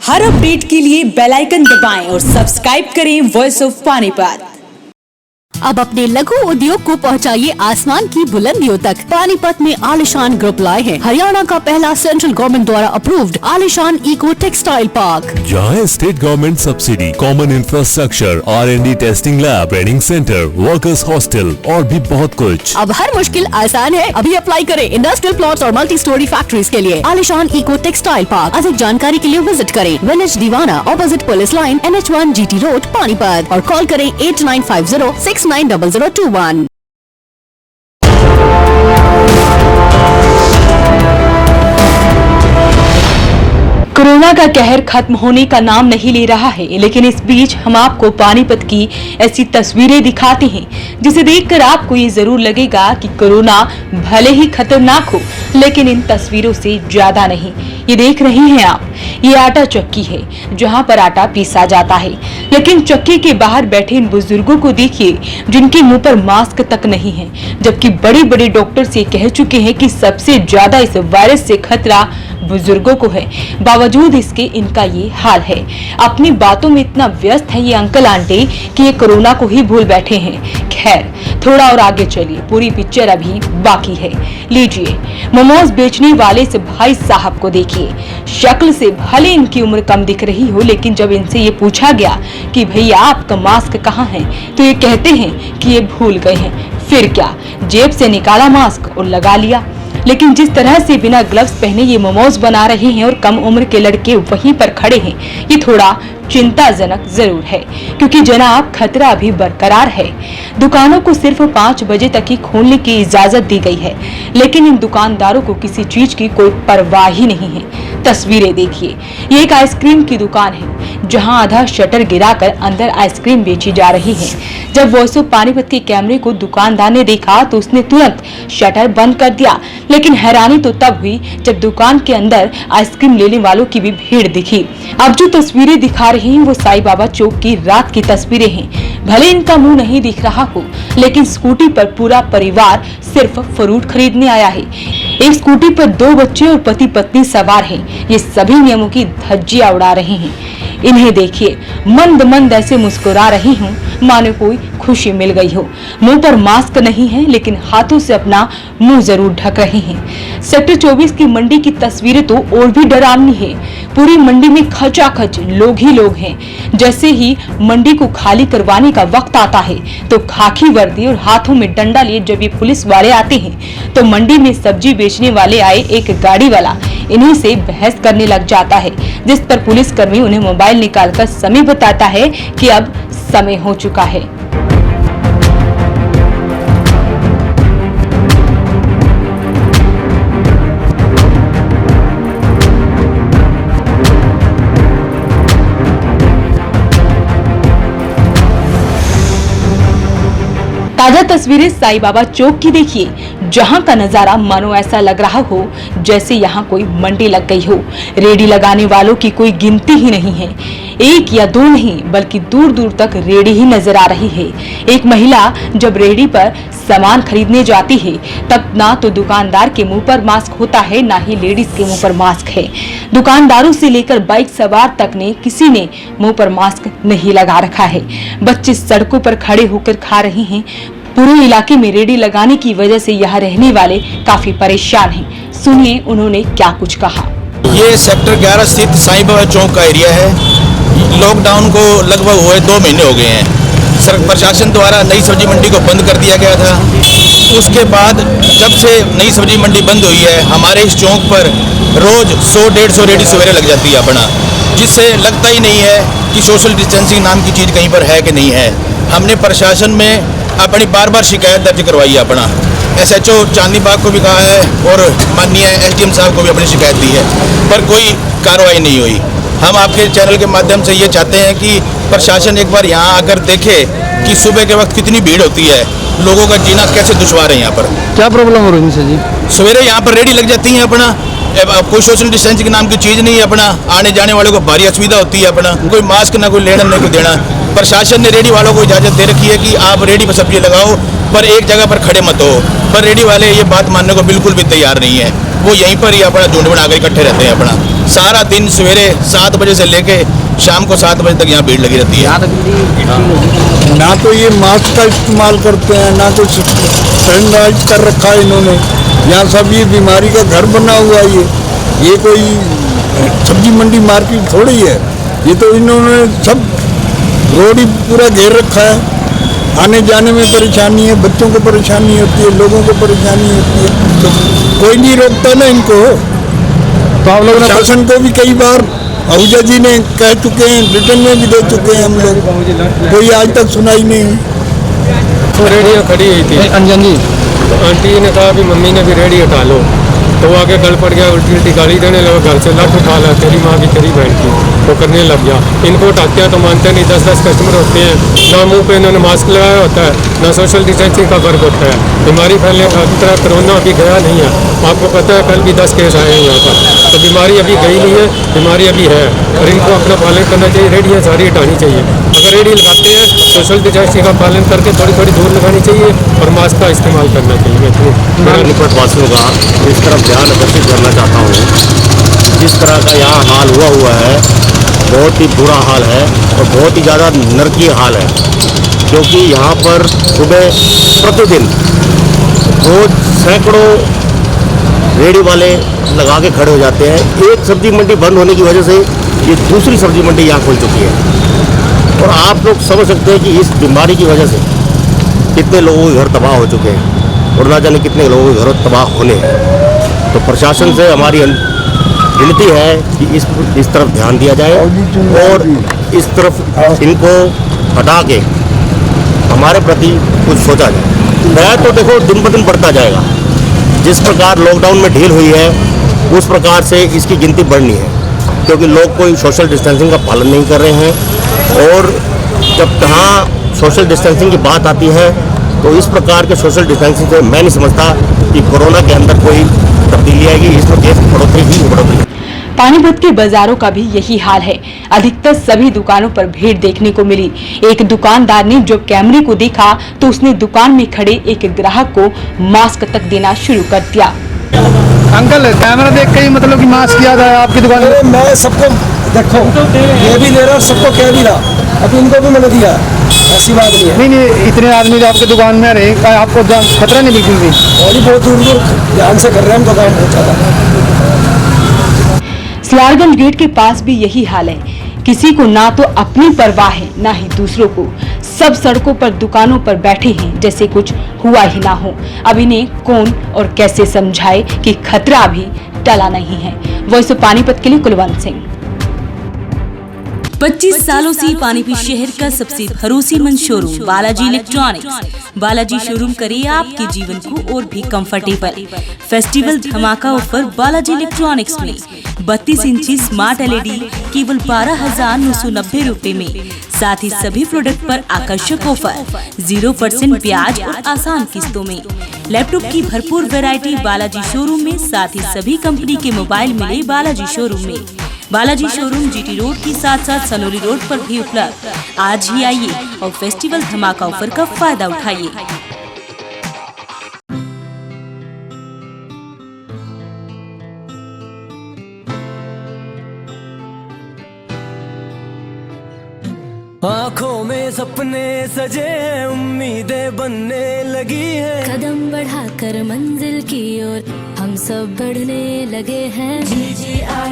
हर update के लिए bell icon दबाएं और सब्सक्राइब करें वॉइस ऑफ पानीपत। अब अपने लघु उद्योग को पहुंचाइए आसमान की बुलंदियों तक। पानीपत में आलिशान ग्रुप लाए हैं हरियाणा का पहला सेंट्रल गवर्नमेंट द्वारा अप्रूव्ड आलिशान इको टेक्सटाइल पार्क, जहाँ state government subsidy, common infrastructure, R&D testing lab, training centre, workers hostel और भी बहुत कुछ। अब हर मुश्किल आसान है। अभी अप्लाई करें इंडस्ट्रियल प्लॉट्स और मल्टी स्टोरी फैक्ट्रीज के लिए। आलिशान इको टेक्सटाइल पार्क। अधिक जानकारी के लिए विजिट करें विलेज दीवाना, opposite police line, NH1 GT road, Panipat, और कॉल करें 8950690021। कोरोना का कहर खत्म होने का नाम नहीं ले रहा है, लेकिन इस बीच हम आपको पानीपत की ऐसी तस्वीरें दिखाते हैं जिसे देखकर आपको ये जरूर लगेगा कि कोरोना भले ही खतरनाक हो, लेकिन इन तस्वीरों से ज्यादा नहीं। ये देख रहे हैं आप, ये आटा चक्की है जहां पर आटा पीसा जाता है, लेकिन चक्की के बाहर बैठे इन बुजुर्गों को देखिए जिनके मुंह पर मास्क तक नहीं है, जबकि बड़े बड़े डॉक्टर्स ये कह चुके हैं कि सबसे ज्यादा इस वायरस से खतरा बुजुर्गों को है। बावजूद इसके इनका ये हाल है। अपनी बातों में इतना व्यस्त है ये अंकल आंटी कि ये कोरोना को ही भूल बैठे हैं। खैर, थोड़ा और आगे चलिए, पूरी पिक्चर अभी बाकी है। लीजिए, मोमोज बेचने वाले इस भाई साहब को देखिए। शक्ल से भले इनकी उम्र कम दिख रही हो, लेकिन जब इनसे ये पूछा गया कि भैया आपका मास्क कहाँ है, तो ये कहते हैं कि ये भूल गए हैं। फिर क्या, जेब से निकाला मास्क और लगा लिया। लेकिन जिस तरह से बिना ग्लव्स पहने ये मोमोज बना रहे हैं और कम उम्र के लड़के वहीं पर खड़े हैं, ये थोड़ा चिंताजनक जरूर है, क्योंकि जनाब खतरा अभी बरकरार है। दुकानों को सिर्फ 5 बजे तक ही खोलने की इजाजत दी गई है, लेकिन इन दुकानदारों को किसी चीज की कोई परवाह ही नहीं है। तस्वीरें देखिए, ये एक आइसक्रीम की दुकान है जहां आधा शटर गिराकर अंदर आइसक्रीम बेची जा रही है। जब वॉइस ऑफ पानीपत के कैमरे को दुकानदार ने देखा तो उसने तुरंत शटर बंद कर दिया, लेकिन हैरानी तो तब हुई जब दुकान के अंदर आइसक्रीम लेने वालों की भी भीड़ दिखी। अब जो तस्वीरें दिखा रही हैं वो साईं बाबा चौक की रात की तस्वीरें हैं। भले इनका मुंह नहीं दिख रहा हो, लेकिन स्कूटी पर पूरा परिवार सिर्फ फ्रूट खरीदने आया है। एक स्कूटी पर 2 बच्चे और पति पत्नी सवार हैं। ये सभी नियमों की धज्जियां उड़ा रहे हैं। इन्हें देखिए, मंद मंद ऐसे मुस्कुरा रही हूँ मानो कोई खुशी मिल गई हो। मुंह पर मास्क नहीं है, लेकिन हाथों से अपना मुंह जरूर ढक रहे हैं। सेक्टर 24 की मंडी की तस्वीरें तो और भी डरावनी है। पूरी मंडी में खचाखच लोग ही लोग हैं। जैसे ही मंडी को खाली करवाने का वक्त आता है तो खाकी वर्दी और हाथों में डंडा लिए जब ये पुलिस वाले आते हैं तो मंडी में सब्जी बेचने वाले आए एक गाड़ी वाला इन्हीं से बहस करने लग जाता है, जिस पर पुलिसकर्मी उन्हें मोबाइल निकालकर समय बताता है कि अब समय हो चुका है। ताजा तस्वीरें साईं बाबा चौक की देखिए, जहां का नजारा मानो ऐसा लग रहा हो जैसे यहां कोई मंडी लग गई हो। रेडी लगाने वालों की कोई गिनती ही नहीं है। 1 या 2 नहीं, बल्कि दूर दूर तक रेडी ही नजर आ रही है। एक महिला जब रेडी पर सामान खरीदने जाती है तब ना तो दुकानदार के मुंह पर मास्क होता है, ना ही लेडीज के मुंह पर मास्क है। दुकानदारों से लेकर बाइक सवार तक ने किसी ने मुंह पर मास्क नहीं लगा रखा है। बच्चे सड़कों पर खड़े होकर खा रहे हैं। पूरे इलाके में रेडी लगाने की वजह से यहाँ रहने वाले काफी परेशान हैं। सुनिए उन्होंने क्या कुछ कहा। ये सेक्टर 11 स्थित साईं बाबा चौक का एरिया है। लॉकडाउन को लगभग हुए 2 महीने हो गए हैं। प्रशासन द्वारा नई सब्जी मंडी को बंद कर दिया गया था। उसके बाद जब से नई सब्जी मंडी बंद हुई है, हमारे इस चौक पर रोज 100-150 रेडी सवेरे लग जाती है अपना, जिससे लगता ही नहीं है कि सोशल डिस्टेंसिंग नाम की चीज़ कहीं पर है कि नहीं है। हमने प्रशासन में अपनी बार शिकायत दर्ज करवाई है। अपना SHO चांदनी बाग को भी कहा है और माननीय SDM साहब को भी अपनी शिकायत दी है, पर कोई कार्रवाई नहीं हुई। हम आपके चैनल के माध्यम से ये चाहते हैं कि प्रशासन एक बार यहाँ आकर देखे कि सुबह के वक्त कितनी भीड़ होती है, लोगों का जीना कैसे दुश्वार है। यहाँ पर क्या प्रॉब्लम हो रही है जी? सवेरे यहाँ पर रेडी लग जाती है अपना, कोई सोशल डिस्टेंसिंग नाम की चीज़ नहीं है। अपना आने जाने वालों को भारी असुविधा होती है। अपना कोई मास्क ना कोई लेना ना कोई देना। प्रशासन ने रेडी वालों को इजाज़त दे रखी है कि आप रेडी पर सब्जी लगाओ, पर एक जगह पर खड़े मत हो, पर रेडी वाले ये बात मानने को बिल्कुल भी तैयार नहीं है। वो यहीं पर ही अपना झुंड बनाकर इकट्ठे रहते हैं। अपना सारा दिन सवेरे 7 बजे से लेके शाम को 7 बजे तक यहाँ भीड़ लगी रहती है। ना तो ये मास्क का इस्तेमाल करते हैं, ना कुछ सैनिटाइज कर रखा है इन्होंने। यहाँ सब ये बीमारी का घर बना हुआ है। ये कोई सब्जी मंडी मार्केट थोड़ी है, ये तो इन्होंने सब रोड ही पूरा घेर रखा है। आने जाने में परेशानी है, बच्चों को परेशानी होती है, लोगों को परेशानी होती है, तो कोई नहीं रोकता ना इनको। तो हम लोग शासन को भी कई बार आहूजा जी ने कह चुके हैं, रिटर्न में भी दे चुके हैं हम लोग, कोई आज तक सुनाई नहीं। तो रेडियो खड़ी हुई थी अंजन जी, तो आंटी ने कहा कि मम्मी ने भी रेडी हटा लो, तो वो आगे गल पड़ गया, उल्टी उल्टी गाली देने लगा, घर से लट उठा ला, तेरी माँ की तेरी बहन की, वो करने लग गया। इनको उठाते हैं तो मानते नहीं, 10-10 कस्टमर होते हैं, ना मुंह पे इन्होंने मास्क लगाया होता है, ना सोशल डिस्टेंसिंग का फर्क होता है। बीमारी फैलने का खतरा, कोरोना अभी गया नहीं है, आपको पता है कल भी 10 केस आए हैं यहाँ पर, तो बीमारी अभी गई नहीं है, बीमारी अभी है और इनको अपना पालन करना चाहिए। रेडियाँ सारी हटानी चाहिए, अगर रेडी लगाते हैं सोशल डिस्टेंसिंग का पालन करके थोड़ी थोड़ी दूर लगानी चाहिए और मास्क का इस्तेमाल करना चाहिए। मैं निकटवासियों का इस तरफ ध्यान आकर्षित करना चाहता हूँ। जिस तरह का यहाँ हाल हुआ है, बहुत ही बुरा हाल है और बहुत ही ज़्यादा नरकीय हाल है, क्योंकि यहाँ पर सुबह प्रतिदिन रोज सैकड़ों रेडी वाले लगा के खड़े हो जाते हैं। एक सब्जी मंडी बंद होने की वजह से ये दूसरी सब्जी मंडी यहाँ खुल चुकी है और आप लोग समझ सकते हैं कि इस बीमारी की वजह से कितने लोगों के घर तबाह हो चुके हैं और ना जाने कितने लोगों के घर तबाह होने हैं। तो प्रशासन से हमारी विनती है कि इस तरफ ध्यान दिया जाए और इस तरफ इनको हटा के हमारे प्रति कुछ सोचा जाए। दया तो देखो दिन ब दिन बढ़ता जाएगा, जिस प्रकार लॉकडाउन में ढील हुई है उस प्रकार से इसकी गिनती बढ़नी है, क्योंकि लोग कोई सोशल डिस्टेंसिंग का पालन नहीं कर रहे हैं। और जब कहाँ सोशल डिस्टेंसिंग की बात आती है तो इस प्रकार के सोशल डिस्टेंसिंग से मैं नहीं समझता कि कोरोना के अंदर कोई तब्दीली आएगी, इसमें केस बढ़ोतरी ही बढ़ोतरी। पानीपत के बाजारों का भी यही हाल है। अधिकतर सभी दुकानों पर भीड़ देखने को मिली। एक दुकानदार ने जब कैमरे को देखा तो उसने दुकान में खड़े एक ग्राहक को मास्क तक देना शुरू कर दिया। अंकल कैमरा देख के ही मतलब कि मास्क याद आया आपकी दुकान में? मैं सबको देखो ये भी दे रहा, सबको कह भी रहा, अब इनको भी मैंने दिया, ऐसी बात नहीं है। नहीं, इतने आदमी जो आपकी दुकान में रहे, आपको खतरा नहीं बिल्कुल भी? और ही बहुत दूर दूर ध्यान से कर रहे हैं हम, तो काम बहुत ज्यादा। सियारगंज गेट के पास भी यही हाल है। किसी को ना तो अपनी परवाह है ना ही दूसरों को। सब सड़कों पर दुकानों पर बैठे हैं जैसे कुछ हुआ ही ना हो। अब इन्हें कौन और कैसे समझाए कि खतरा अभी टला नहीं है। वॉइस ऑफ पानीपत के लिए कुलवंत सिंह। 25 सालों से पानीपत शहर का सबसे भरोसेमंद showroom Balaji electronics. Balaji showroom करे आपके जीवन को और भी कंफर्टेबल। फेस्टिवल धमाका ऑफर बालाजी इलेक्ट्रॉनिक्स में 32 इंची स्मार्ट LED केवल 12,990 रूपए में। साथ ही सभी प्रोडक्ट पर आकर्षक ऑफर, 0% ब्याज और आसान किस्तों में। लैपटॉप की भरपूर वैरायटी बालाजी शोरूम में। साथ ही सभी कंपनी के मोबाइल मिले बालाजी शोरूम में। बालाजी शोरूम GT रोड की साथ सनोली रोड पर भी उपलब्ध। आज ही आइए और फेस्टिवल धमाका ऑफर का फायदा उठाइए। आँखों में सपने सजे हैं, उम्मीदें बनने लगी हैं। कदम बढ़ाकर मंजिल की ओर हम सब बढ़ने लगे हैं। GGI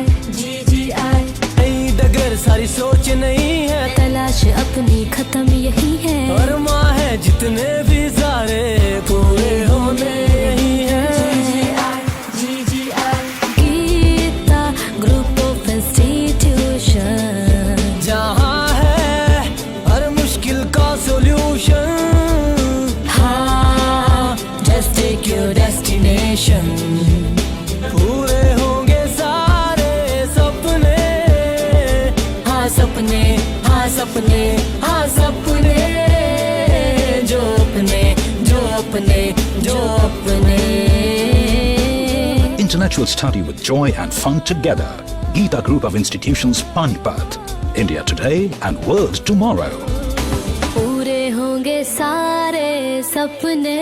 नई डगर सारी सोच नहीं है, तलाश अपनी खत्म यही है। और माँ है जितने भी सारे पूरे होने यही है। GGI Geeta group of institution, जहाँ है हर मुश्किल का सोल्यूशन। हाँ, just take your destination। पूरे होंगे सारे सपने, हाँ सपने, हाँ सपने, हाँ सपने, जो अपने, जो अपने, जो अपने। Internet will study with joy and fun together. Geeta Group of Institutions, Panipat. India today and world tomorrow. पूरे होंगे सारे सपने।